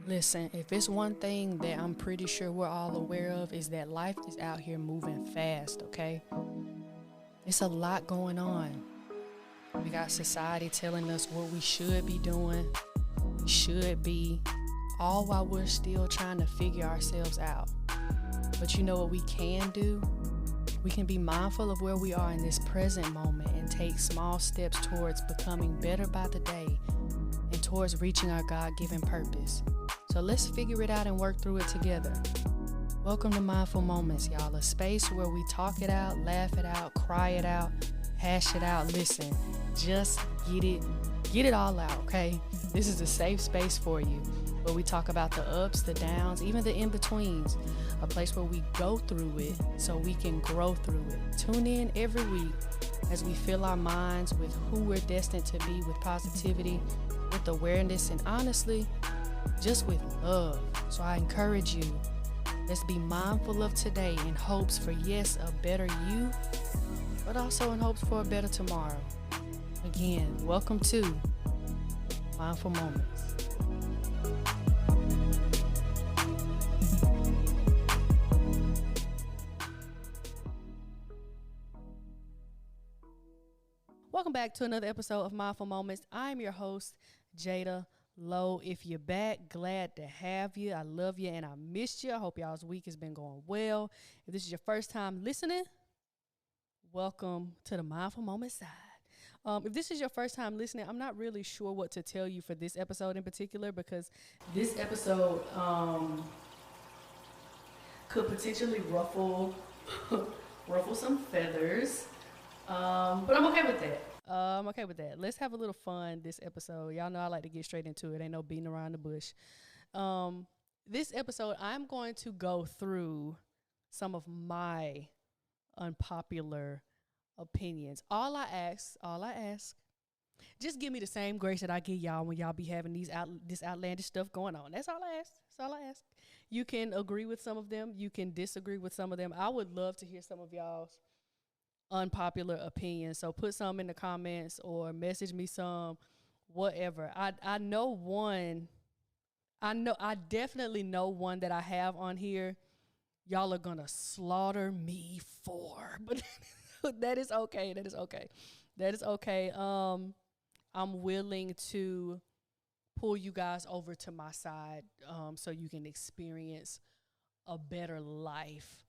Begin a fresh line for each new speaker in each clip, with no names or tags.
Listen, if it's one thing that I'm pretty sure we're all aware of is that life is out here moving fast, okay? It's a lot going on. We got society telling us what we should be doing, we should be, all while we're still trying to figure ourselves out. But you know what we can do? We can be mindful of where we are in this present moment and take small steps towards becoming better by the day and towards reaching our God-given purpose. So let's figure it out and work through it together. Welcome to Mindful Moments, y'all. A space where we talk it out, laugh it out, cry it out, hash it out. Listen, just get it all out, okay? This is a safe space for you, where we talk about the ups, the downs, even the in-betweens. A place where we go through it so we can grow through it. Tune in every week as we fill our minds with who we're destined to be, with positivity, with awareness, and honestly, just with love. So I encourage you, let's be mindful of today in hopes for, yes, a better you, but also in hopes for a better tomorrow. Again, welcome to Mindful Moments. Welcome back to another episode of Mindful Moments. I'm your host, Jada Lowe. If you're back, glad to have you. I love you and I missed you. I hope y'all's week has been going well. If this is your first time listening, welcome to the Mindful Moments side. If this is your first time listening, I'm not really sure what to tell you for this episode in particular, because this episode could potentially ruffle some feathers. But I'm okay with that. Let's have a little fun this episode. Y'all know I like to get straight into it. Ain't no beating around the bush. This episode, I'm going to go through some of my unpopular opinions. All I ask, just give me the same grace that I give y'all when y'all be having this outlandish stuff going on. That's all I ask. You can agree with some of them. You can disagree with some of them. I would love to hear some of y'all's unpopular opinions. So put some in the comments or message me some, whatever. I definitely know one that I have on here y'all are gonna slaughter me for, but that is okay. I'm willing to pull you guys over to my side so you can experience a better life.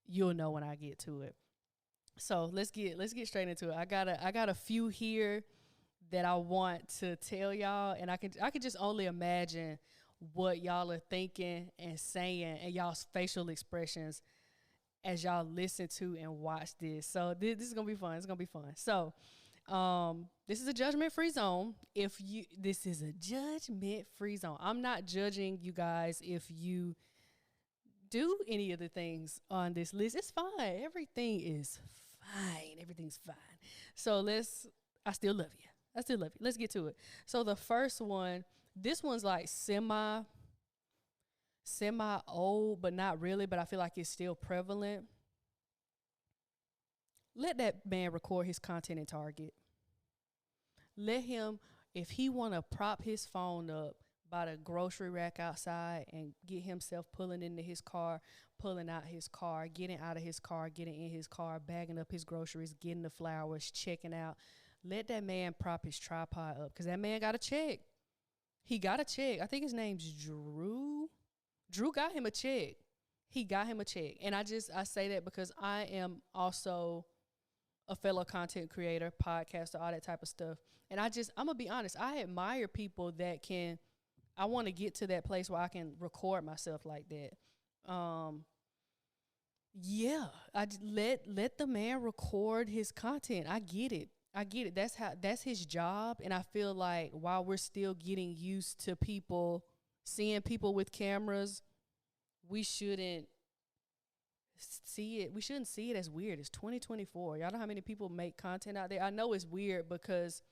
You'll know when I get to it. So let's get straight into it. I got a few here that I want to tell y'all, and I can just only imagine what y'all are thinking and saying and y'all's facial expressions as y'all listen to and watch this. So this is gonna be fun. It's gonna be fun. So this is a judgment-free zone. This is a judgment-free zone. I'm not judging you guys if you do any of the things on this list. It's fine. Everything is fine. Everything's fine. So I still love you. Let's get to it. So the first one, this one's like semi old, but not really, but I feel like it's still prevalent. Let that man record his content in Target. Let him, if he want to prop his phone up by the grocery rack outside and get himself pulling into his car, pulling out his car, getting out of his car, getting in his car, bagging up his groceries, getting the flowers, checking out. Let that man prop his tripod up, because that man got a check. He got a check. I think his name's Drew. Drew got him a check. He got him a check. And I say that because I am also a fellow content creator, podcaster, all that type of stuff. And I'm going to be honest, I admire people that I want to get to that place where I can record myself like that. I let the man record his content. I get it. That's his job. And I feel like while we're still getting used to seeing people with cameras, we shouldn't see it as weird. It's 2024. Y'all know how many people make content out there? I know it's weird because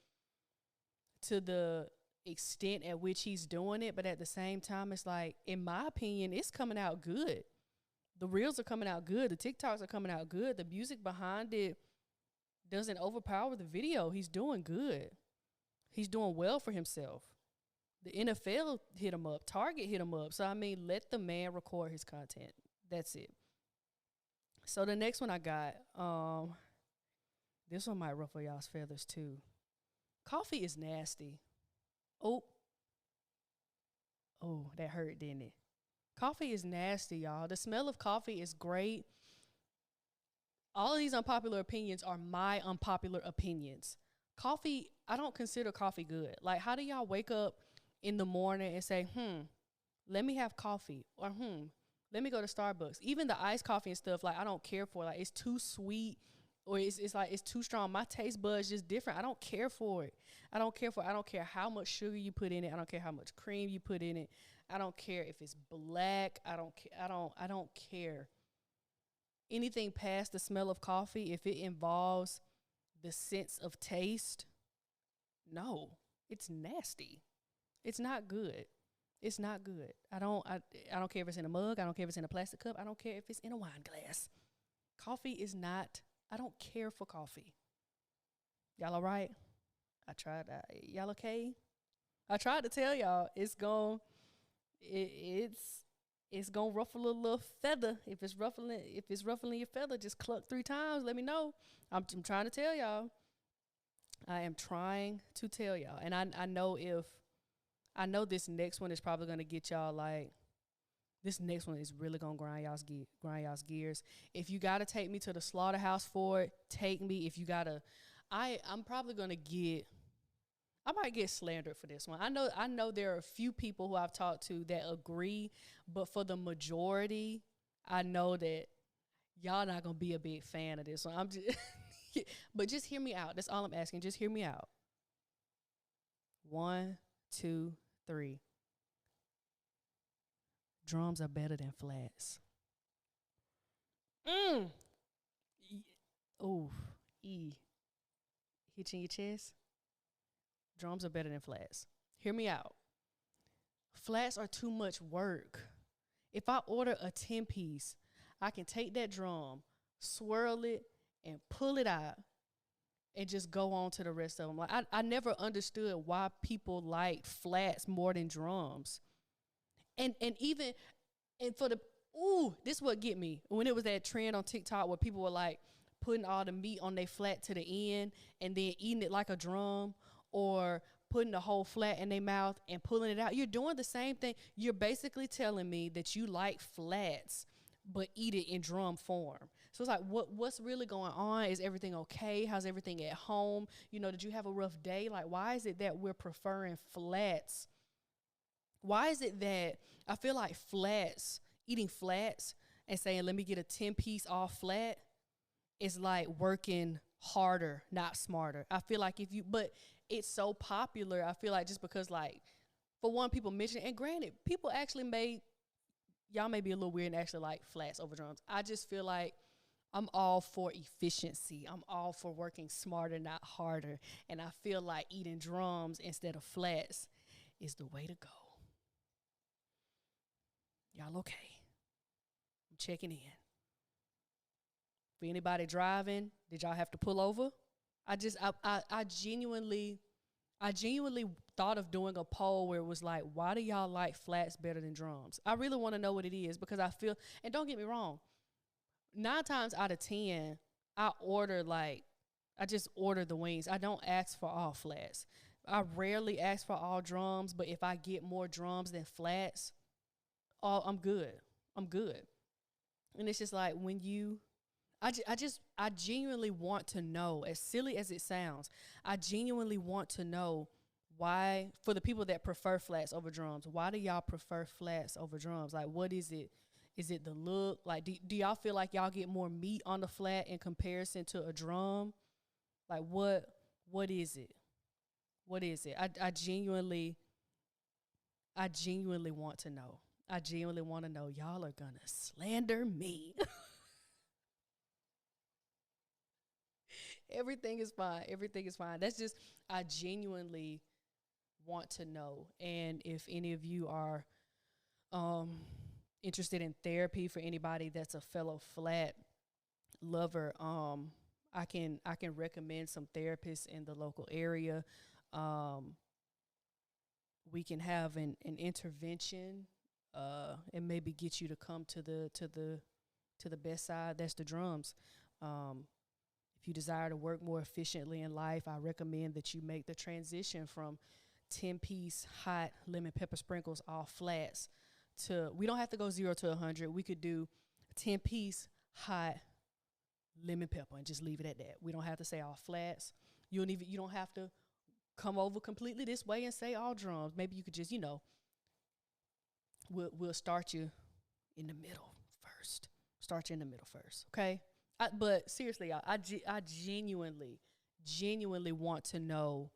to the extent at which he's doing it, but at the same time, it's like, in my opinion, it's coming out good. The reels are coming out good. The TikToks are coming out good. The music behind it doesn't overpower the video. He's doing good. He's doing well for himself. The NFL hit him up. Target hit him up. So, I mean, let the man record his content. That's it. So, the next one I got, this one might ruffle y'all's feathers too. Coffee is nasty. Oh, that hurt, didn't it? Coffee is nasty, y'all. The smell of coffee is great. All of these unpopular opinions are my unpopular opinions. Coffee, I don't consider coffee good. Like, how do y'all wake up in the morning and say, let me have coffee, or let me go to Starbucks? Even the iced coffee and stuff, like, I don't care for it. Like, it's too sweet, or it's like it's too strong. My taste buds just different. I don't care for it. I don't care how much sugar you put in it. I don't care how much cream you put in it. I don't care if it's black. I don't care. Anything past the smell of coffee, if it involves the sense of taste, no, it's nasty. It's not good. It's not good. I don't care if it's in a mug. I don't care if it's in a plastic cup. I don't care if it's in a wine glass. Coffee is not, I don't care for coffee. Y'all all right? I tried that. Y'all okay? I tried to tell y'all it's gonna ruffle a little feather. If it's ruffling your feather, just cluck 3 times. Let me know. I'm trying to tell y'all. I am trying to tell y'all. And I know this next one is probably gonna get y'all like, this next one is really gonna grind y'all's gears. If you gotta take me to the slaughterhouse for it, take me. If you gotta, I'm probably gonna I might get slandered for this one. I know there are a few people who I've talked to that agree, but for the majority, I know that y'all not gonna be a big fan of this one. I'm just, but just hear me out. That's all I'm asking. Just hear me out. 1, 2, 3. Drums are better than flats. Oh, hit you in your chest. Drums are better than flats. Hear me out. Flats are too much work. If I order a 10-piece, I can take that drum, swirl it, and pull it out, and just go on to the rest of them. Like, I never understood why people like flats more than drums. And for the, this is what get me. When it was that trend on TikTok where people were like putting all the meat on their flat to the end and then eating it like a drum, or putting the whole flat in their mouth and pulling it out. You're doing the same thing. You're basically telling me that you like flats, but eat it in drum form. So it's like, what's really going on? Is everything okay? How's everything at home? Did you have a rough day? Like, why is it that we're preferring flats? Why is it that I feel like eating flats and saying, let me get a 10-piece all flat is like working harder, not smarter. I feel like but it's so popular. I feel like just because, like, for one, people mention it, and granted, people actually y'all may be a little weird and actually like flats over drums. I just feel like I'm all for efficiency. I'm all for working smarter, not harder. And I feel like eating drums instead of flats is the way to go. Y'all okay? I'm checking in. For anybody driving, did y'all have to pull over? I genuinely thought of doing a poll where it was like, why do y'all like flats better than drums? I really want to know what it is, because I feel, and don't get me wrong, 9 times out of 10, I just order the wings. I don't ask for all flats. I rarely ask for all drums, but if I get more drums than flats, I'm good. I'm good. And it's just like I genuinely want to know, as silly as it sounds, I genuinely want to know why, for the people that prefer flats over drums, why do y'all prefer flats over drums? Like, what is it? Is it the look? Like, do y'all feel like y'all get more meat on the flat in comparison to a drum? Like, what is it? What is it? I genuinely want to know. I genuinely want to know. Y'all are gonna slander me. Everything is fine. Everything is fine. That's just, I genuinely want to know. And if any of you are interested in therapy, for anybody that's a fellow flat lover, I can recommend some therapists in the local area. we can have an intervention and maybe get you to come to the best side. That's the drums. Um, if you desire to work more efficiently in life, I recommend that you make the transition from 10-piece hot lemon pepper sprinkles all flats to, we don't have to go 0 to 100. We could do 10-piece hot lemon pepper and just leave it at that. We don't have to say all flats. You don't have to come over completely this way and say all drums. Maybe you could just, we'll start you in the middle first. Start you in the middle first, okay? But seriously, I genuinely want to know,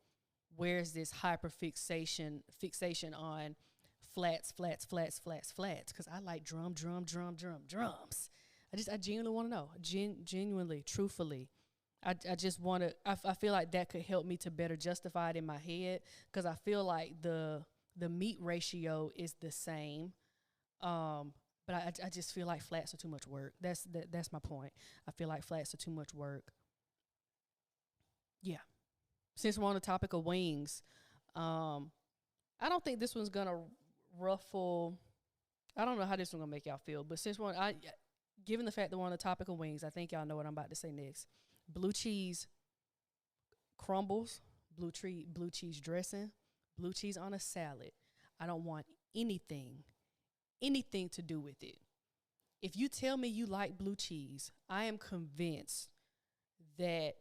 where's this fixation on flats, because I like drums. I genuinely want to know, genuinely, truthfully. I just want to, I feel like that could help me to better justify it in my head, because I feel like the meat ratio is the same. But I just feel like flats are too much work. That's my point. I feel like flats are too much work. Yeah. Since we're on the topic of wings, I don't think this one's gonna ruffle. I don't know how this one's gonna make y'all feel, but since given the fact that we're on the topic of wings, I think y'all know what I'm about to say next. Blue cheese crumbles, blue cheese dressing, blue cheese on a salad. I don't want anything to do with it. If you tell me you like blue cheese, I am convinced that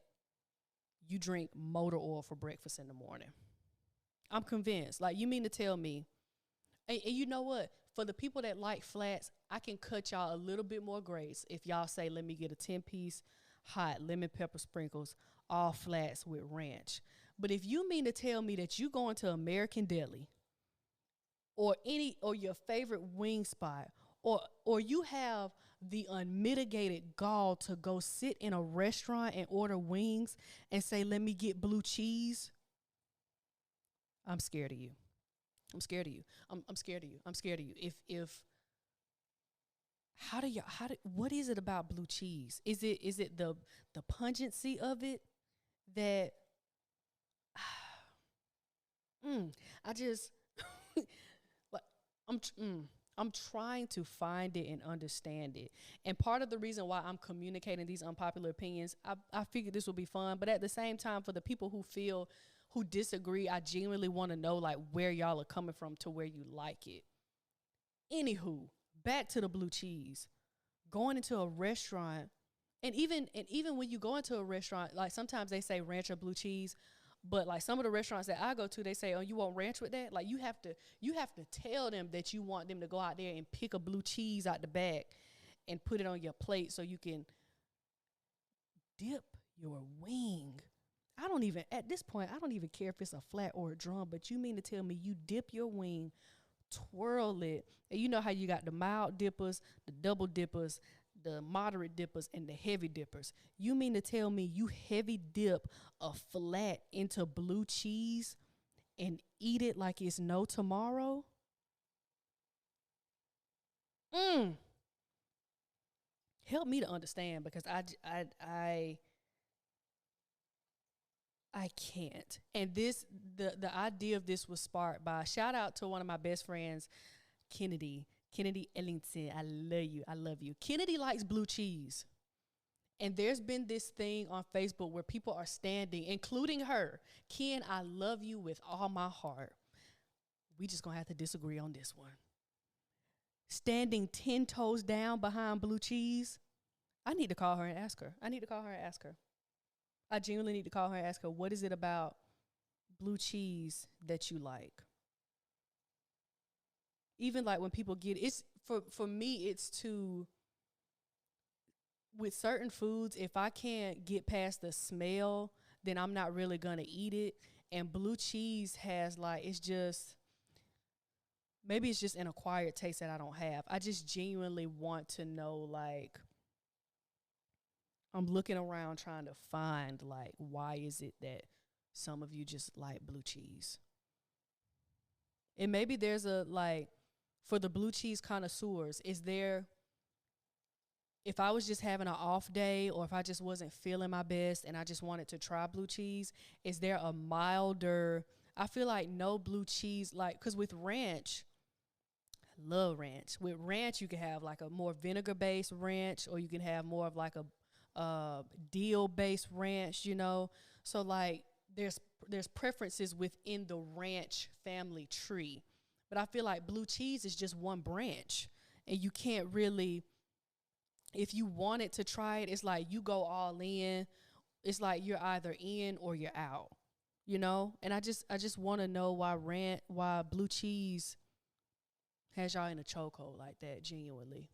you drink motor oil for breakfast in the morning. I'm convinced. Like, you mean to tell me, and you know what? For the people that like flats, I can cut y'all a little bit more grace if y'all say, let me get a 10-piece hot lemon pepper sprinkles, all flats with ranch. But if you mean to tell me that you going to American Deli or your favorite wing spot, or you have the unmitigated gall to go sit in a restaurant and order wings and say, let me get blue cheese, I'm scared of you. I'm scared of you. I'm scared of you. I'm scared of you. What is it about blue cheese? Is it the pungency of it that I just like I'm trying to find it and understand it. And part of the reason why I'm communicating these unpopular opinions, I figured this would be fun, but at the same time, for the people who disagree, I genuinely want to know, like, where y'all are coming from to where you like it. Anywho, back to the blue cheese. Going into a restaurant, and even when you go into a restaurant, like, sometimes they say ranch or blue cheese, but like some of the restaurants that I go to, they say, oh, you want ranch with that? Like, you have to tell them that you want them to go out there and pick a blue cheese out the bag and put it on your plate so you can dip your wing. At this point, I don't even care if it's a flat or a drum, but you mean to tell me you dip your wing, twirl it, and you know how you got the mild dippers, the double dippers, the moderate dippers, and the heavy dippers. You mean to tell me you heavy dip a flat into blue cheese and eat it like it's no tomorrow? Help me to understand, because I can't. And the idea of this was sparked by, shout out to one of my best friends, Kennedy Ellington. I love you. Kennedy likes blue cheese. And there's been this thing on Facebook where people are standing, including her. Ken, I love you with all my heart. We just gonna have to disagree on this one. Standing 10 toes down behind blue cheese. I need to call her and ask her. I genuinely need to call her and ask her, what is it about blue cheese that you like? Even like when people get it's for me, it's with certain foods, if I can't get past the smell, then I'm not really gonna eat it. And blue cheese has maybe it's just an acquired taste that I don't have. I just genuinely want to know, like, I'm looking around trying to find, like, why is it that some of you just like blue cheese? And maybe there's for the blue cheese connoisseurs, if I was just having an off day, or if I just wasn't feeling my best and I just wanted to try blue cheese, is there a milder I feel like no blue cheese, like, because with ranch, I love ranch. With ranch, you can have like a more vinegar based ranch, or you can have more of like a deal based ranch, you know. So like there's there's preferences within the ranch family tree. But I feel like blue cheese is just one branch. And you can't really, if you wanted to try it, it's like you go all in. It's like you're either in or you're out, you know? And I just want to know why blue cheese has y'all in a chokehold like that, genuinely.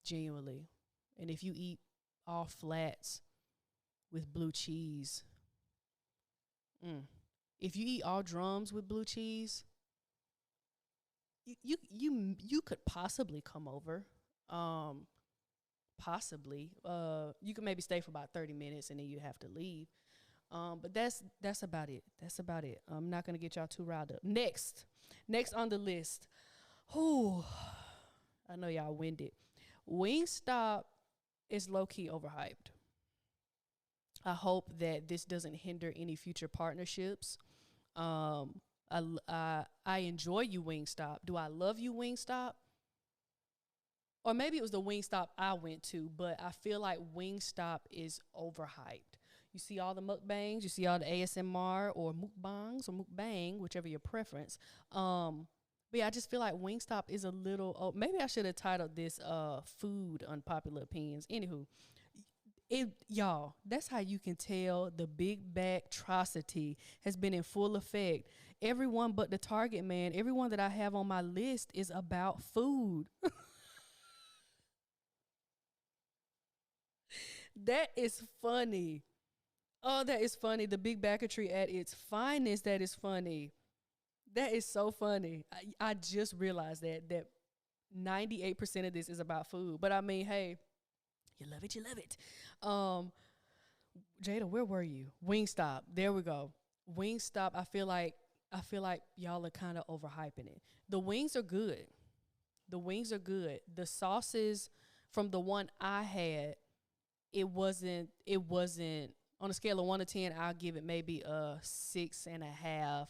Genuinely. And if you eat all flats with blue cheese, mm. If you eat all drums with blue cheese, you could possibly come over. Um, Possibly. You could maybe stay for about 30 minutes and then you have to leave. But that's about it. That's about it. I'm not gonna get y'all too riled up. Next on the list. Whew, I know y'all winded. Wingstop is low key overhyped. I hope that this doesn't hinder any future partnerships. I enjoy you, Wingstop. Do I love you, Wingstop? Or maybe it was the Wingstop I went to, but I feel like Wingstop is overhyped. You see all the mukbangs, you see all the ASMR or mukbangs or mukbang, whichever your preference. But yeah, I just feel like Wingstop is a little. Oh, maybe I should have titled this "Food Unpopular Opinions." Anywho, y'all, that's how you can tell the big back atrocity has been in full effect. Everyone but the Target man, everyone that I have on my list is about food. That is funny. Oh, that is funny. The big backetry at its finest. That is funny. That is so funny. I just realized that 98% of this is about food. But I mean, hey, you love it, you love it. Um, Jada, where were you? Wingstop. There we go. Wingstop. I feel like y'all are kind of overhyping it. The wings are good. The wings are good. The sauces from the one I had, it wasn't on a scale of 1 to 10. I'll give it maybe a 6.5.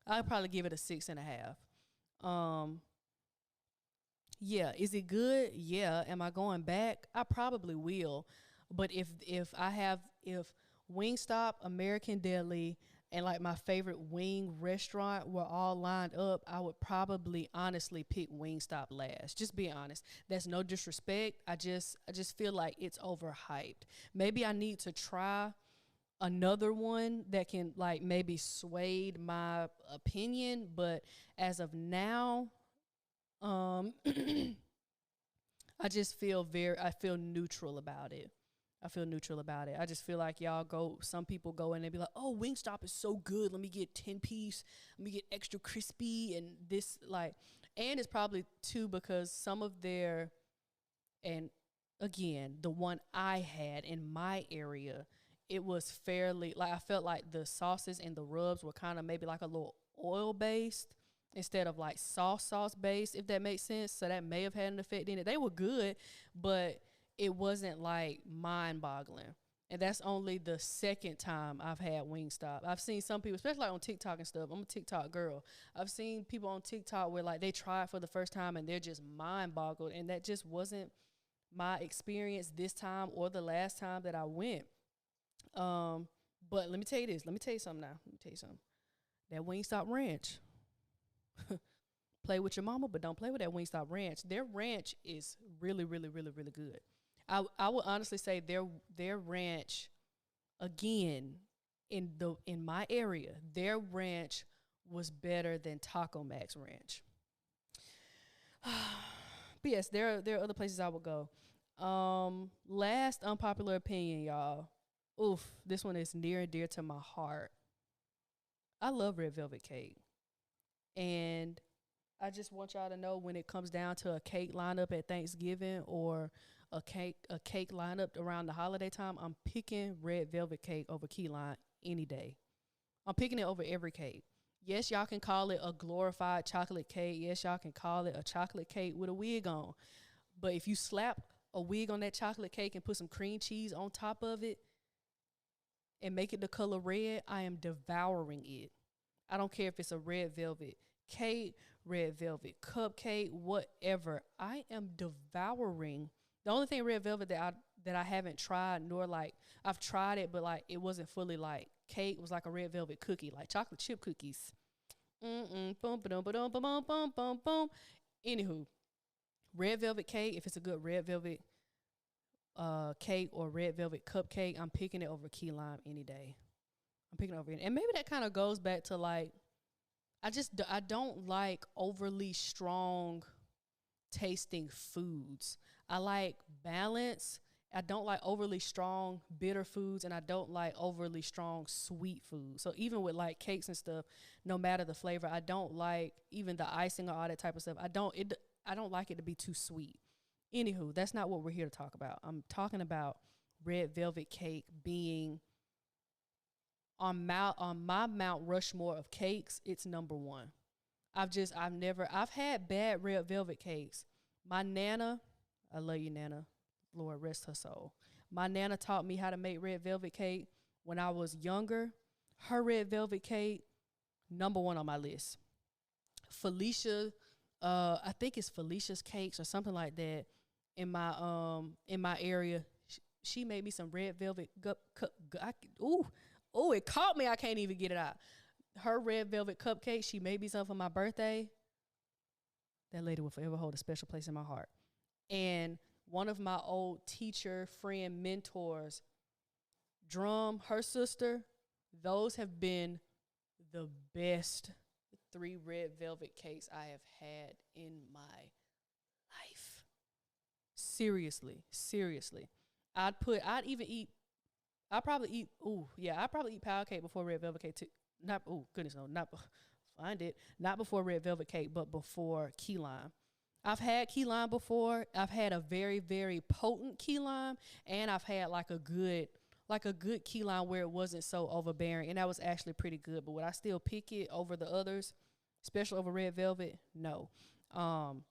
I'll probably give it a 6.5. Um, yeah, is it good? Yeah. Am I going back? I probably will. But if Wingstop, American Deli, and like my favorite wing restaurant were all lined up, I would probably honestly pick Wingstop last. Just being honest. That's no disrespect. I just feel like it's overhyped. Maybe I need to try another one that can like maybe sway my opinion, but as of now, um I feel neutral about it. I feel neutral about it. I just feel like some people go in and be like, oh, Wingstop is so good. Let me get 10 piece. Let me get extra crispy and this like, and it's probably too because some of their, and again, the one I had in my area, it was fairly, like, I felt like the sauces and the rubs were kind of maybe like a little oil based instead of like sauce based, if that makes sense. So that may have had an effect in it. They were good, but it wasn't like mind boggling. And that's only the second time I've had Wingstop. I've seen some people, especially like on TikTok and stuff. I'm a TikTok girl. I've seen people on TikTok where like they try it for the first time and they're just mind boggled. And that just wasn't my experience this time or the last time that I went. Um, but let me tell you this. Let me tell you something now. Let me tell you something. That Wingstop Ranch. Play with your mama, but don't play with that Wingstop Ranch. Their ranch is really, really, really, really good. I would honestly say their ranch, again, in my area, their ranch was better than Taco Max Ranch. But yes, there are other places I would go. Last unpopular opinion, y'all. Oof, this one is near and dear to my heart. I love red velvet cake. And I just want y'all to know when it comes down to a cake lineup at Thanksgiving or a cake lineup around the holiday time, I'm picking red velvet cake over key lime any day. I'm picking it over every cake. Yes, y'all can call it a glorified chocolate cake. Yes, y'all can call it a chocolate cake with a wig on. But if you slap a wig on that chocolate cake and put some cream cheese on top of it and make it the color red, I am devouring it. I don't care if it's a red velvet cake, red velvet cupcake, whatever. I am devouring. The only thing red velvet that I haven't tried, nor like I've tried it, but like it wasn't fully like cake. It was like a red velvet cookie, like chocolate chip cookies. Boom, boom, boom, boom, boom, boom, boom, boom. Anywho, red velvet cake. If it's a good red velvet cake or red velvet cupcake, I'm picking it over key lime any day. I'm picking it over it. And maybe that kind of goes back to like, I don't like overly strong tasting foods. I like balance. I don't like overly strong bitter foods, and I don't like overly strong sweet foods. So even with like cakes and stuff, no matter the flavor, I don't like even the icing or all that type of stuff. I don't like it to be too sweet. Anywho, that's not what we're here to talk about. I'm talking about red velvet cake being on my Mount Rushmore of cakes. It's number one. I've had bad red velvet cakes. My Nana, I love you, Nana. Lord rest her soul. My Nana taught me how to make red velvet cake when I was younger. Her red velvet cake, number one on my list. Felicia, I think it's Felicia's Cakes or something like that. In my area, she made me some red velvet. It caught me. I can't even get it out. Her red velvet cupcake. She made me some for my birthday. That lady will forever hold a special place in my heart. And one of my old teacher, friend, mentors, Drum, her sister, those have been the best 3 red velvet cakes I have had in my life. Seriously. I'd probably eat pound cake before red velvet cake too. Not before red velvet cake, but before key lime. I've had key lime before. I've had a very, very potent key lime, and I've had like a good key lime where it wasn't so overbearing, and that was actually pretty good. But would I still pick it over the others, especially over red velvet? No. And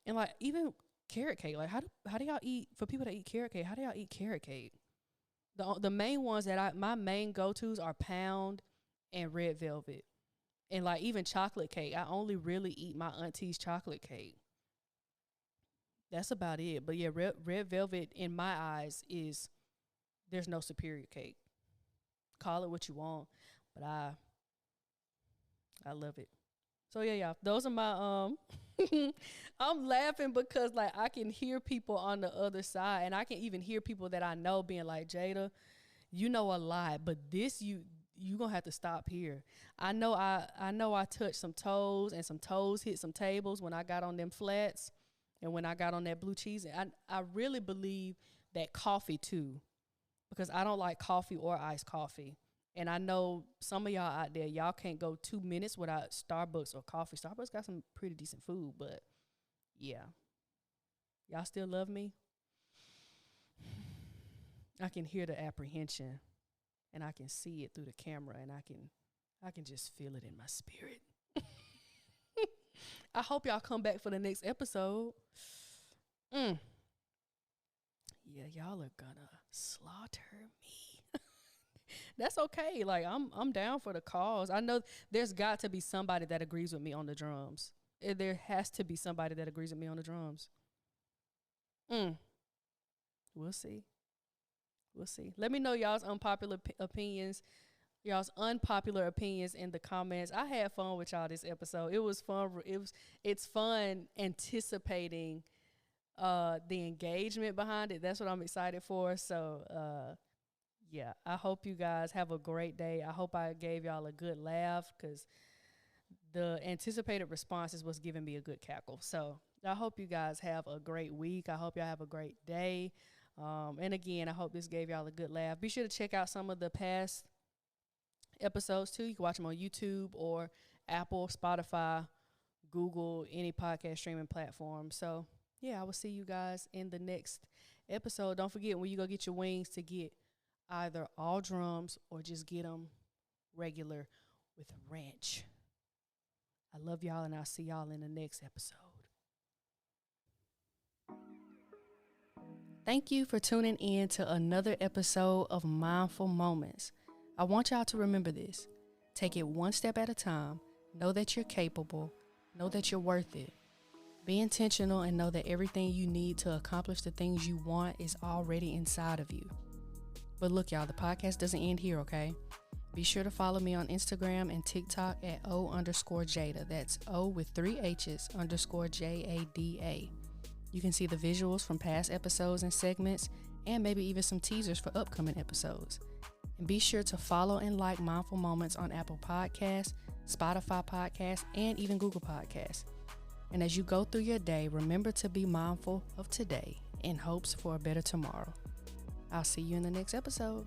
like even carrot cake, like how do y'all eat, for people that eat carrot cake, how do y'all eat carrot cake? The main ones that my main go-tos are pound and red velvet. And like even chocolate cake, I only really eat my auntie's chocolate cake. That's about it. But yeah, red velvet in my eyes there's no superior cake. Call it what you want, but I love it. So yeah, those are my I'm laughing because like I can hear people on the other side, and I can even hear people that I know being like, Jada, you know a lot, but this you gonna have to stop here. I know I touched some toes, and some toes hit some tables when I got on them flats and when I got on that blue cheese. And I really believe that coffee too, because I don't like coffee or iced coffee. And I know some of y'all out there, y'all can't go 2 minutes without Starbucks or coffee. Starbucks got some pretty decent food, but yeah. Y'all still love me? I can hear the apprehension, and I can see it through the camera, and I can just feel it in my spirit. I hope y'all come back for the next episode. Yeah, y'all are gonna slaughter me. That's okay. Like I'm down for the cause. I know there's got to be somebody that agrees with me on the drums. There has to be somebody that agrees with me on the drums. We'll see. Let me know y'all's unpopular opinions. Y'all's unpopular opinions in the comments. I had fun with y'all this episode. It was fun. It's fun anticipating the engagement behind it. That's what I'm excited for. So yeah, I hope you guys have a great day. I hope I gave y'all a good laugh, because the anticipated responses was giving me a good cackle. So I hope you guys have a great week. I hope y'all have a great day. And again, I hope this gave y'all a good laugh. Be sure to check out some of the past episodes too. You can watch them on YouTube or Apple, Spotify, Google, any podcast streaming platform. So yeah, I will see you guys in the next episode. Don't forget, when you go get your wings, to get either all drums or just get them regular with ranch. I love y'all, and I'll see y'all in the next episode. Thank you for tuning in to another episode of Mindful Moments. I want y'all to remember this. Take it one step at a time. Know that you're capable. Know that you're worth it. Be intentional and know that everything you need to accomplish the things you want is already inside of you. But look, y'all, the podcast doesn't end here, okay? Be sure to follow me on Instagram and TikTok at O_Jada. That's O with 3 H's _JADA. You can see the visuals from past episodes and segments, and maybe even some teasers for upcoming episodes. And be sure to follow and like Mindful Moments on Apple Podcasts, Spotify Podcasts, and even Google Podcasts. And as you go through your day, remember to be mindful of today in hopes for a better tomorrow. I'll see you in the next episode.